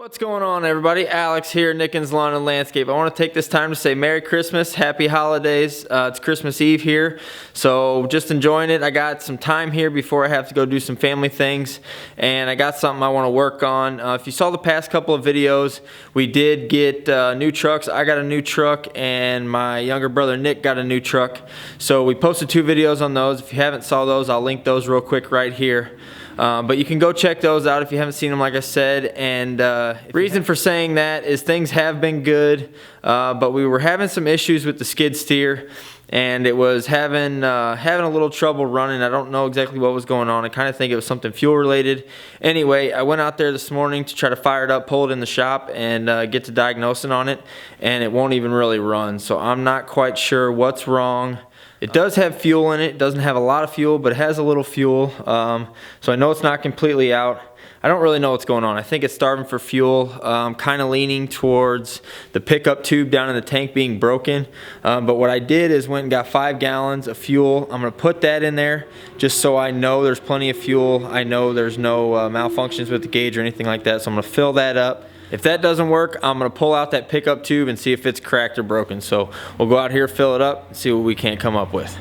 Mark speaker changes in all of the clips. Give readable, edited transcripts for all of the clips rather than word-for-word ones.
Speaker 1: What's going on, everybody? Alex here, Nickens Lawn and Landscape. I want to take this time to say Merry Christmas, Happy Holidays. It's Christmas Eve here, so just enjoying it. I got some time here before I have to go do some family things, and I got something I want to work on. If you saw the past couple of videos, we did get new trucks. I got a new truck, and my younger brother Nick got a new truck. So we posted 2 videos on those. If you haven't saw those, I'll link those real quick right here. But you can go check those out if you haven't seen them, like I said. And reason for saying that is things have been good, but we were having some issues with the skid steer, and it was having a little trouble running. I don't know exactly what was going on. I kind of think it was something fuel related. Anyway, I went out there this morning to try to fire it up, pull it in the shop, and get to diagnosing on it, and it won't even really run. So I'm not quite sure what's wrong. It does have fuel in it. It doesn't have a lot of fuel, but it has a little fuel. So I know it's not completely out. I don't really know what's going on. I think it's starving for fuel. Kind of leaning towards the pickup tube down in the tank being broken. But what I did is went and got 5 gallons of fuel. I'm gonna put that in there just so I know there's plenty of fuel. I know there's no malfunctions with the gauge or anything like that. So I'm gonna fill that up. If that doesn't work, I'm gonna pull out that pickup tube and see if it's cracked or broken. So we'll go out here, fill it up, and see what we can't come up with.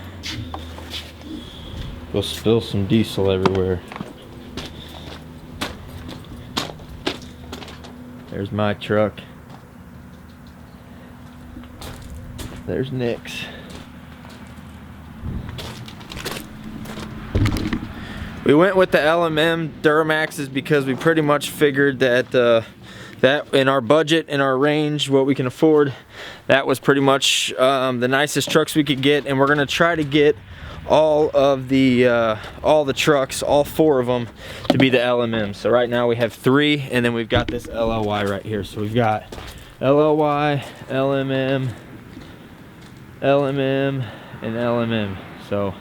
Speaker 1: We'll spill some diesel everywhere. There's my truck. There's Nick's. We went with the LMM Duramaxes because we pretty much figured that that in our budget, in our range, what we can afford, that was pretty much the nicest trucks we could get. And we're gonna try to get all the trucks, all 4 of them, to be the LMM. So right now we have 3, and then we've got this LLY right here. So we've got LLY, LMM, LMM, and LMM. So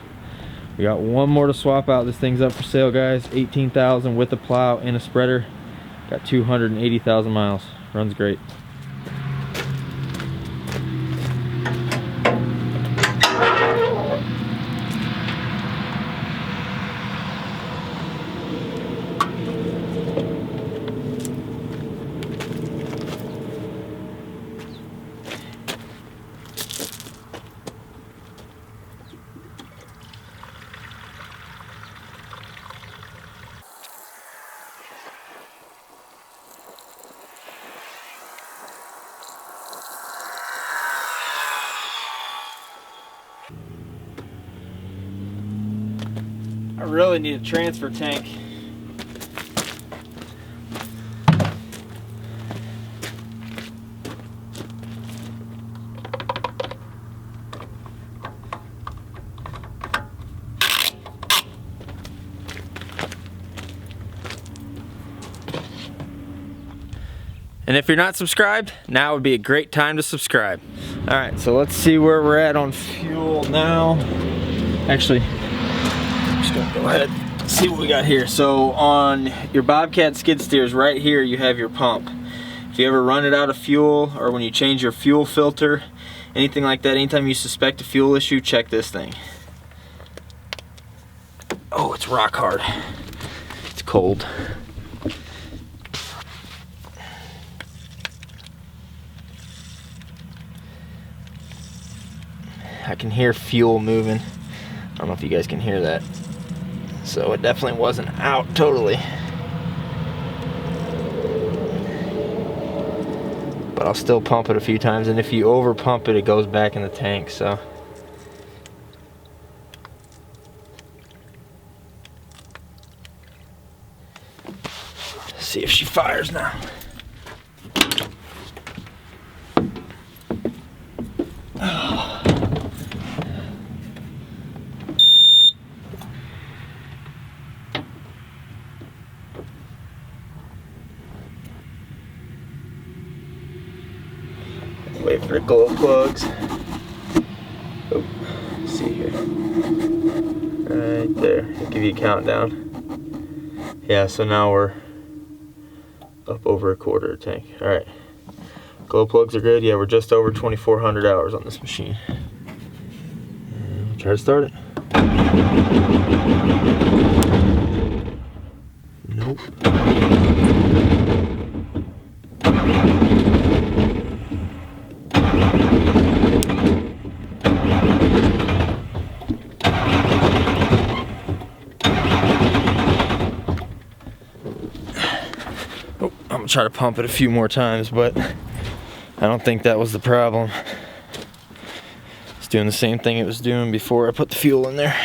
Speaker 1: we got 1 more to swap out. This thing's up for sale, guys. $18,000 with a plow and a spreader. Got 280,000 miles. Runs great. I really need a transfer tank. And if you're not subscribed, now would be a great time to subscribe. All right, so let's see where we're at on fuel now. Actually, go ahead and see what we got here. So on your Bobcat skid steers right here, you have your pump. If you ever run it out of fuel, or when you change your fuel filter, anything like that, anytime you suspect a fuel issue, check this thing. Oh, it's rock hard. It's cold. I can hear fuel moving. I don't know if you guys can hear that. So it definitely wasn't out totally. But I'll still pump it a few times, and if you over pump it, it goes back in the tank, so. Let's see if she fires now. Wait for the glow plugs. Oh, let's see here. Right there. I'll give you a countdown. Yeah, so now we're up over a quarter tank. Alright. Glow plugs are good. Yeah, we're just over 2,400 hours on this machine. Try to start it. Nope. I'm gonna try to pump it a few more times, but I don't think that was the problem. It's doing the same thing it was doing before I put the fuel in there.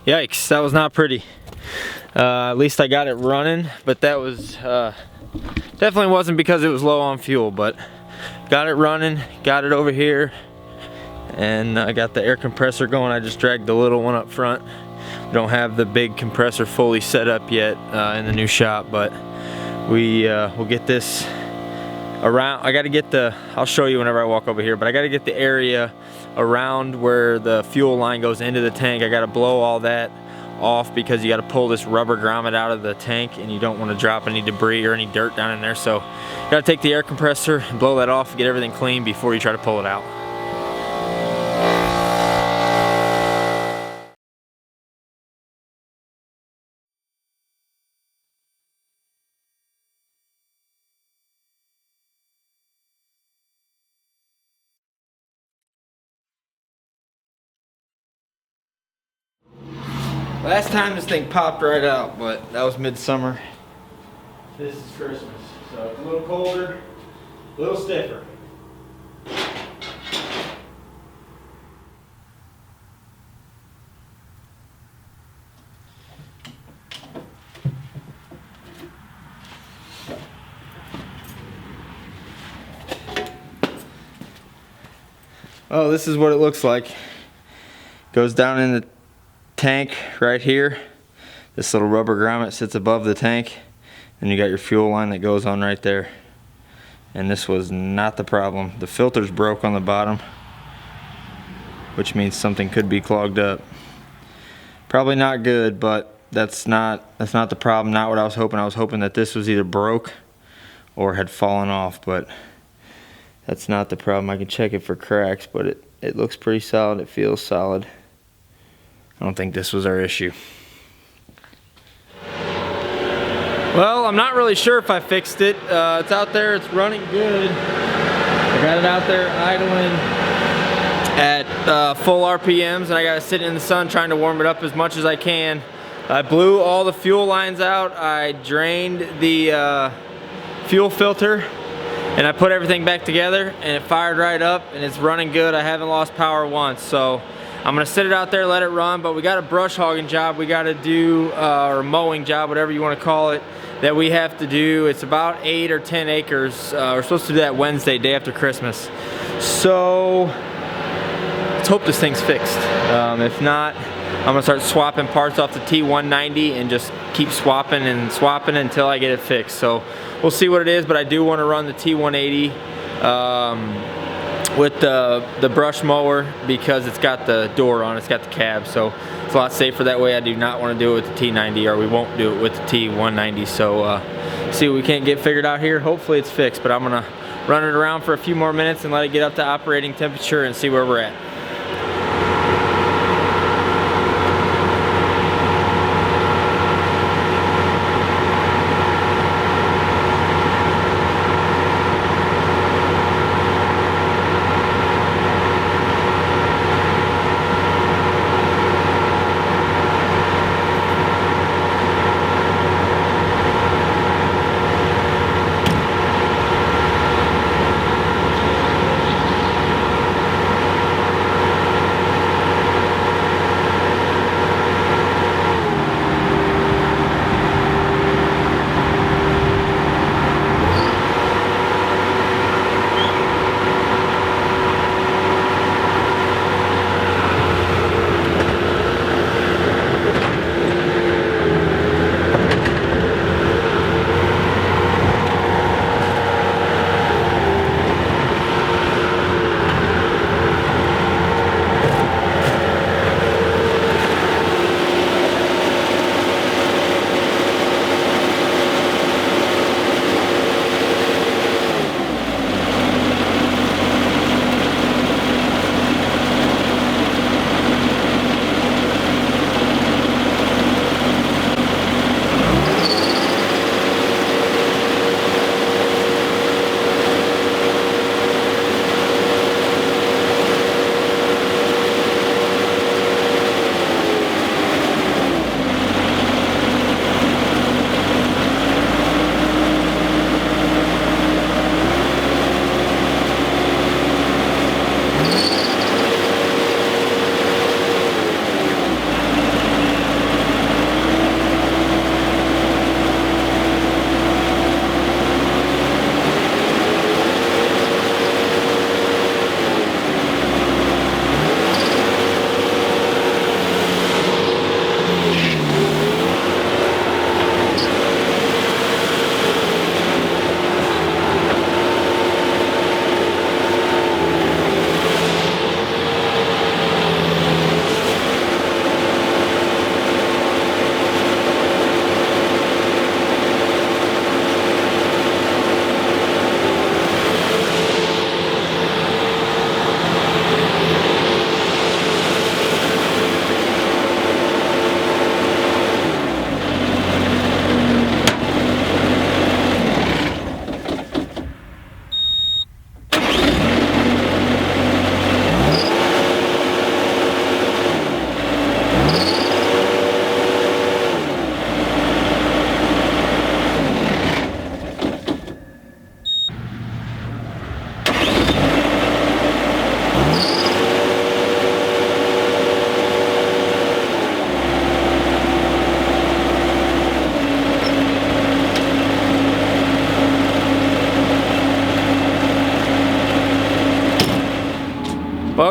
Speaker 1: Yikes, that was not pretty. At least I got it running, but that was definitely wasn't because it was low on fuel, but got it running, got it over here, and I got the air compressor going. I just dragged the little one up front. We don't have the big compressor fully set up yet in the new shop, but we'll get this around. I got to get the, I'll show you whenever I walk over here, but I got to get the area around where the fuel line goes into the tank. I got to blow all that off because you got to pull this rubber grommet out of the tank, and you don't want to drop any debris or any dirt down in there. So you got to take the air compressor and blow that off and get everything clean before you try to pull it out. Last time this thing popped right out, but that was midsummer. This is Christmas, so it's a little colder, a little stiffer. Oh, this is what it looks like. Goes down in the tank right here. This little rubber grommet sits above the tank, and you got your fuel line that goes on right there. And this was not the problem. The filter's broke on the bottom, which means something could be clogged up. Probably not good, but that's not the problem. Not what I was hoping. I was hoping that this was either broke or had fallen off, but that's not the problem. I can check it for cracks, but it looks pretty solid. It feels solid. I don't think this was our issue. Well, I'm not really sure if I fixed it. It's out there, it's running good. I got it out there idling at full RPMs, and I got it sitting in the sun trying to warm it up as much as I can. I blew all the fuel lines out. I drained the fuel filter, and I put everything back together, and it fired right up, and it's running good. I haven't lost power once, so I'm gonna sit it out there, let it run. But we got a brush hogging job we got to do, or a mowing job, whatever you want to call it, that we have to do. It's about 8 or 10 acres. We're supposed to do that Wednesday, day after Christmas. So let's hope this thing's fixed. If not, I'm gonna start swapping parts off the T180 and just keep swapping and swapping until I get it fixed. So we'll see what it is, but I do want to run the T180 with the brush mower because it's got the door on, it's got the cab, so it's a lot safer that way. I do not want to do it with the T90, or we won't do it with the T190. So see what we can't get figured out here. Hopefully it's fixed, but I'm gonna run it around for a few more minutes and let it get up to operating temperature and see where we're at.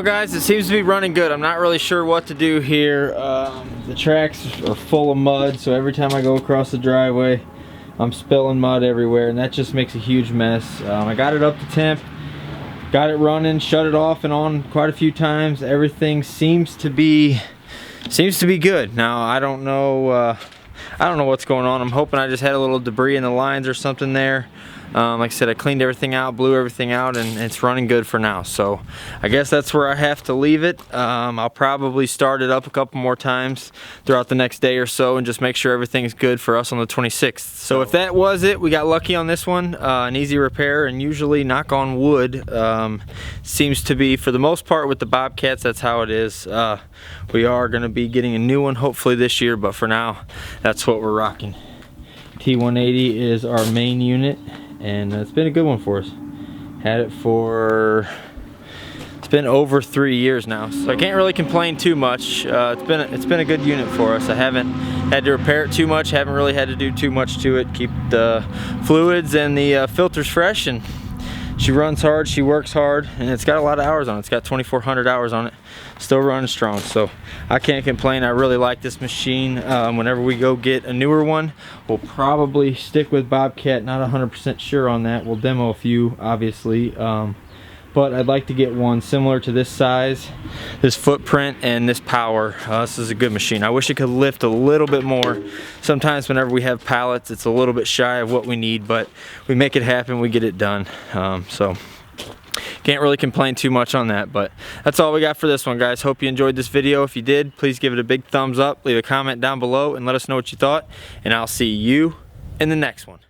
Speaker 1: Well guys, it seems to be running good. I'm not really sure what to do here. The tracks are full of mud, so every time I go across the driveway I'm spilling mud everywhere, and that just makes a huge mess. I got it up to temp, got it running, shut it off and on quite a few times. Everything seems to be good. Now I don't know what's going on. I'm hoping I just had a little debris in the lines or something there. Like I said, I cleaned everything out, blew everything out, and it's running good for now. So I guess that's where I have to leave it. I'll probably start it up a couple more times throughout the next day or so and just make sure everything's good for us on the 26th. So if that was it, we got lucky on this one. An easy repair, and usually, knock on wood, seems to be, for the most part with the Bobcats, that's how it is. We are going to be getting a new one hopefully this year, but for now, that's what we're rocking. T180 is our main unit, and it's been a good one for us. Had it for, it's been over 3 years now, so I can't really complain too much. It's been a good unit for us. I haven't had to repair it too much, haven't really had to do too much to it. Keep the fluids and the filters fresh, and she runs hard, she works hard, and it's got a lot of hours on it. It's got 2,400 hours on it. Still running strong, so I can't complain. I really like this machine. Whenever we go get a newer one, we'll probably stick with Bobcat. Not 100% sure on that. We'll demo a few, obviously, but I'd like to get one similar to this size, this footprint, and this power. This is a good machine. I wish it could lift a little bit more. Sometimes whenever we have pallets, it's a little bit shy of what we need, but we make it happen, we get it done. So can't really complain too much on that, but that's all we got for this one, guys. Hope you enjoyed this video. If you did, please give it a big thumbs up, leave a comment down below, and let us know what you thought, and I'll see you in the next one.